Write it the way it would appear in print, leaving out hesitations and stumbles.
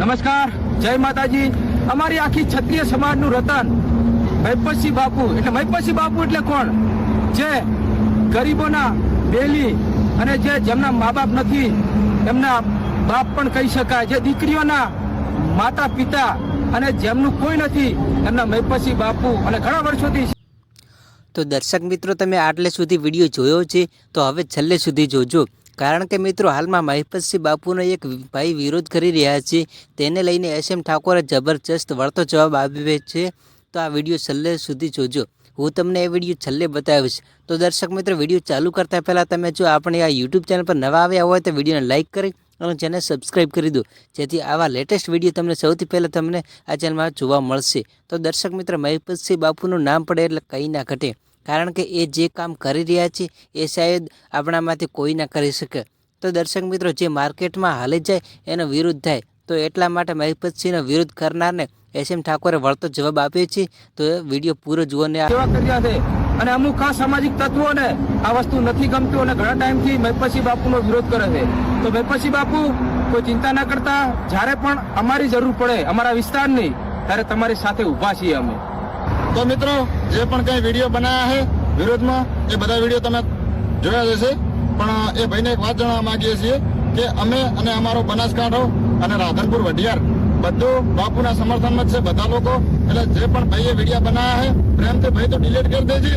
નમસ્કાર, જય માતાજી। અમારી આખી ક્ષત્રિય સમાજનું રતન મહિપતસિંહ બાપુ એટલે કોણ? જે ગરીબોના બેલી અને જેમના મા બાપ નથી એમના બાપ પણ કહી શકાય, જે દીકરીઓના માતા પિતા અને જેમનું કોઈ નથી એમના મહિપતસિંહ બાપુ અને ઘણા વર્ષોથી। તો દર્શક મિત્રો, તમે આટલે સુધી વિડીયો જોયો છે તો હવે છેલ્લે સુધી જોજો, કારણ કે મિત્રો હાલમાં મહિપતસિંહ બાપુનો એક ભાઈ વિરોધ કરી રહ્યા છે, તેને લઈને SM ઠાકોરે જબરજસ્ત વળતો જવાબ આપ્યો છે। તો આ વિડીયો છેલ્લે સુધી જોજો, હું તમને એ વિડીયો છેલ્લે બતાવીશ। તો દર્શક મિત્રો, વિડીયો ચાલુ કરતાં પહેલાં તમે જો આપણે આ YouTube ચેનલ પર નવા આવ્યા હોય તો વિડીયોને લાઇક કરી અને ચેનલ સબસ્ક્રાઈબ કરી દો, જેથી આવા લેટેસ્ટ વિડીયો તમને સૌથી પહેલાં તમને આ ચેનલમાં જોવા મળશે। તો દર્શક મિત્રો, મહિપતસિંહ બાપુનું નામ પડે એટલે કંઈ ના ઘટે, કારણ કે એ જે કામ કરી રહ્યા છે એ શાયદ આપણામાંથી કોઈ ના કરી શકે। તો દર્શક મિત્રો, જે માર્કેટમાં હાલી જાય એનો વિરોધ થાય, તો એટલા માટે મહિપતસિંહનો વિરોધ કરનારને SM ઠાકોરે વળતો જવાબ આપ્યો છે। તો એ વિડીયો પૂરો જુઓને સેવા કર્યા છે અને અમુક ખાસ સામાજિક તત્વોને આ વસ્તુ નથી ગમતું અને ઘણા ટાઈમથી મહિપતસિંહ બાપુનો વિરોધ કરે છે। તો મહિપતસિંહ બાપુ કોઈ ચિંતા ના કરતા, જ્યારે પણ અમારી જરૂર પડે અમારા વિસ્તારની, ત્યારે તમારી સાથે ઊભા છીએ અમે। તો મિત્રો, જે પણ કઈ વિડીયો બનાવ્યા છે વિરોધમાં, એ બધા વિડીયો તમે જોયા જશે, પણ એ ભાઈને એક વાત જણાવવા માંગીએ છીએ કે અમે અને અમારો બનાસકાંઠો અને રાધનપુર વઢિયાર બધું બાપુના સમર્થનમાં જ છે બધા લોકો। એટલે જે પણ ભાઈએ વિડીયો બનાવ્યા છે પ્રેમથી ભાઈ તો ડિલીટ કરી દેજે।